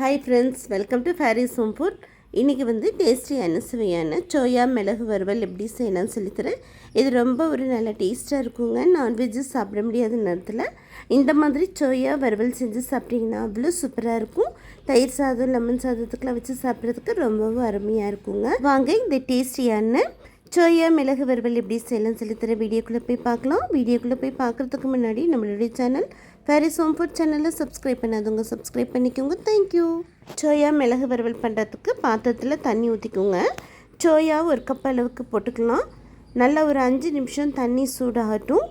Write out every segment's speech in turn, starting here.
Hi friends, welcome to Faris home food. இன்றைக்கி டேஸ்டியான சுவையான சோயா மிளகு வறுவல் எப்படி செய்யலாம்னு சொல்லித்தரேன். இது ரொம்ப ஒரு நல்ல டேஸ்ட்டாக இருக்குங்க. நான்வெஜ்ஜு சாப்பிட முடியாத நேரத்தில் இந்த மாதிரி சோயா வறுவல் செஞ்சு சாப்பிட்டிங்கன்னா அவ்வளோ சூப்பராக இருக்கும். தயிர் சாதம், லெமன் சாதத்துக்குலாம் வச்சு சாப்பிட்றதுக்கு ரொம்பவும் அருமையாக இருக்குங்க. வாங்க இந்த டேஸ்டியான சோயா மிளகு வறுவல் எப்படி செய்யலாம்னு சொல்லித்தர வீடியோக்குள்ளே போய் பார்க்கலாம். வீடியோக்குள்ளே போய் பார்க்குறதுக்கு முன்னாடி நம்மளுடைய சேனல் ஃபேரிஸ் ஹோம் ஃபுட் சேனலில் சப்ஸ்கிரைப் பண்ணாதவங்க சப்ஸ்கிரைப் பண்ணிக்கோங்க. தேங்க்யூ. சோயா மிளகு வறுவல் பண்ணுறதுக்கு பாத்திரத்தில் தண்ணி ஊற்றிக்கோங்க. சோயா ஒரு கப் அளவுக்கு போட்டுக்கலாம். நல்லா ஒரு 5 நிமிஷம் தண்ணி சூடாகட்டும்.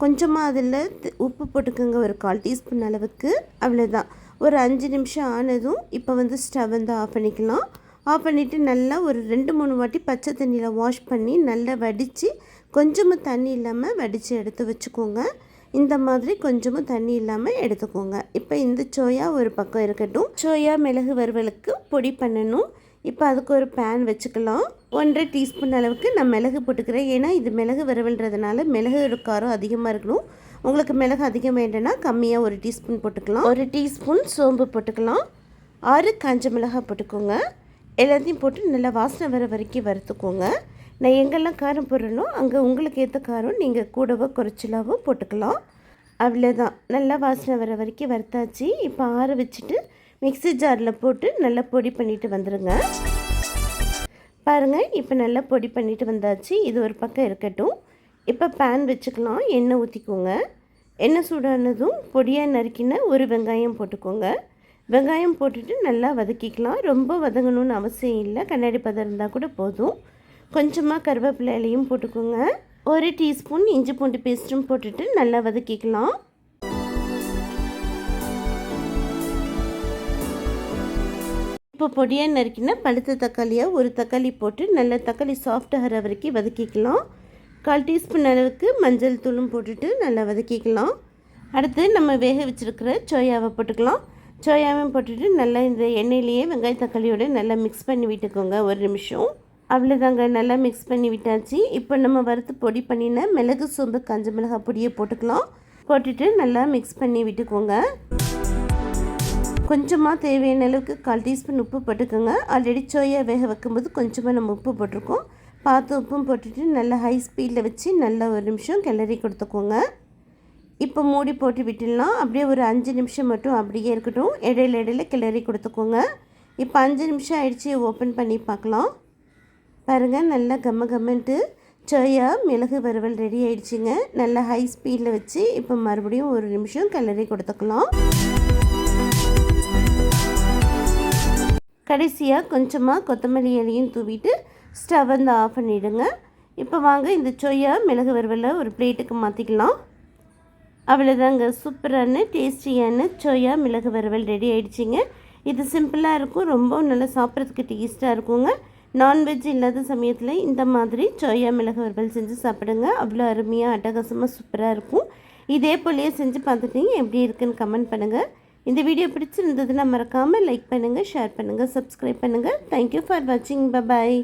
கொஞ்சமாக அதில் உப்பு போட்டுக்கோங்க, ஒரு 1/4 டீஸ்பூன் அளவுக்கு. அவ்வளோதான். ஒரு 5 நிமிஷம் ஆனதும் இப்போ ஸ்டவ் ஆஃப் பண்ணிக்கலாம். ஆஃப் பண்ணிவிட்டு நல்லா ஒரு 2-3 வாட்டி பச்சை தண்ணியில் வாஷ் பண்ணி நல்லா வடித்து, கொஞ்சமாக தண்ணி இல்லாமல் வடித்து எடுத்து வச்சுக்கோங்க. இந்த மாதிரி கொஞ்சமும் தண்ணி இல்லாமல் எடுத்துக்கோங்க. இப்போ இந்த சோயா ஒரு பக்கம் இருக்கட்டும். சோயா மிளகு வறுவலுக்கு பொடி பண்ணணும். இப்போ அதுக்கு ஒரு பேன் வச்சுக்கலாம். 1.5 டீஸ்பூன் அளவுக்கு நான் மிளகு போட்டுக்கிறேன். ஏன்னா இது மிளகு வறுவல்ன்றதுனால மிளகு காரம் அதிகமாக இருக்கணும். உங்களுக்கு மிளகு அதிகம் வேண்டும்னா கம்மியாக 1 டீஸ்பூன் போட்டுக்கலாம். 1 டீஸ்பூன் சோம்பு போட்டுக்கலாம். 6 காஞ்ச மிளகாய் போட்டுக்கோங்க. எல்லாத்தையும் போட்டு நல்லா வாசனை வர வரைக்கும் வறுத்துக்கோங்க. நான் எங்கெல்லாம் காரம் போடுறனோ அங்கே உங்களுக்கு ஏற்ற காரம் நீங்கள் கூடவோ குறைச்சலாவோ போட்டுக்கலாம். அவ்வளோதான். நல்லா வாசனை வர வரைக்கும் வறுத்தாச்சு. இப்போ ஆற வச்சுட்டு மிக்ஸி ஜாரில் போட்டு நல்லா பொடி பண்ணிவிட்டு வந்துடுங்க. பாருங்கள், இப்போ நல்லா பொடி பண்ணிவிட்டு வந்தாச்சு. இது ஒரு பக்கம் இருக்கட்டும். இப்போ பேன் வச்சுக்கலாம். எண்ணெய் ஊற்றிக்கோங்க. எண்ணெய் சூடானதும் பொடியாக நறுக்கின ஒரு வெங்காயம் போட்டுக்கோங்க. வெங்காயம் போட்டுட்டு நல்லா வதக்கிக்கலாம். ரொம்ப வதங்கணும்னு அவசியம் இல்லை. கண்ணாடி பதம் இருந்தால் கூட போதும். கொஞ்சமாக கருவேப்பிலை இலையும் போட்டுக்கோங்க. 1 டீஸ்பூன் இஞ்சி பூண்டு பேஸ்ட்டும் போட்டுட்டு நல்லா வதக்கிக்கலாம். இப்போ பொடியாக நறுக்கினா பழுத்த தக்காளியாக ஒரு தக்காளி போட்டு நல்லா தக்காளி சாஃப்ட் ஆகிற வரைக்கும் வதக்கிக்கலாம். 1/4 டீஸ்பூன் அளவுக்கு மஞ்சள் தூளும் போட்டுட்டு நல்லா வதக்கிக்கலாம். அடுத்து நம்ம வேக வச்சுருக்கிற சோயாவை போட்டுக்கலாம். சோயாவையும் போட்டுட்டு நல்லா இந்த எண்ணெயிலேயே வெங்காய தக்காளியோடு நல்லா மிக்ஸ் பண்ணி விட்டுக்கோங்க. 1 நிமிஷம். அவ்வளோதாங்க. நல்லா மிக்ஸ் பண்ணி விட்டாச்சு. இப்போ நம்ம வறுத்து பொடி பண்ணின மிளகு, சோம்பு, காஞ்ச மிளகாய் பொடியை போட்டுக்கலாம். போட்டுட்டு நல்லா மிக்ஸ் பண்ணி விட்டுக்கோங்க. கொஞ்சமாக தேவையான அளவுக்கு 1/4 டீஸ்பூன் உப்பு போட்டுக்கோங்க. ஆல்ரெடி சோயா வேக வைக்கும்போது கொஞ்சமாக நம்ம உப்பு போட்டிருக்கோம். பார்த்து உப்பும் போட்டுட்டு நல்லா ஹை ஸ்பீடில் வச்சு நல்லா 1 நிமிஷம் கிளறி கொடுத்துக்கோங்க. இப்போ மூடி போட்டு விட்டுடலாம். அப்படியே ஒரு 5 நிமிஷம் மட்டும் அப்படியே இருக்கட்டும். இடையில கிளறி கொடுத்துக்கோங்க. இப்போ 5 நிமிஷம் ஆயிடுச்சு. ஓப்பன் பண்ணி பார்க்கலாம். பாருங்கள், நல்லா கம்மன்ட்டு சோயா மிளகு வறுவல் ரெடி ஆயிடுச்சுங்க. நல்லா ஹை ஸ்பீடில் வச்சு இப்போ மறுபடியும் 1 நிமிஷம் கிளறி கொடுத்துக்கலாம். கடைசியாக கொஞ்சமாக கொத்தமல்லி இலையும் தூவிட்டு ஸ்டவ் ஆஃப் பண்ணிவிடுங்க. இப்போ வாங்க இந்த சோயா மிளகு வறுவலை ஒரு பிளேட்டுக்கு மாற்றிக்கலாம். அவ்வளோதாங்க. சூப்பரான டேஸ்டியான சோயா மிளகு வறுவல் ரெடி ஆகிடுச்சிங்க. இது சிம்பிளாக இருக்கும். ரொம்ப நல்லா சாப்பிட்றதுக்கு டேஸ்ட்டாக இருக்குங்க. நான்வெஜ் இல்லாத சமயத்தில் இந்த மாதிரி சோயா மிளகு வறுவல் செஞ்சு சாப்பிடுங்க. அவ்வளோ அருமையாக அட்டகாசமாக சூப்பராக இருக்கும். இதே போலேயே செஞ்சு பார்த்துட்டு எப்படி இருக்குன்னு கமெண்ட் பண்ணுங்கள். இந்த வீடியோ பிடிச்சிருந்ததுன்னா மறக்காமல் லைக் பண்ணுங்கள், ஷேர் பண்ணுங்கள், சப்ஸ்கிரைப் பண்ணுங்கள். தேங்க்யூ ஃபார் வாட்சிங். பாய்.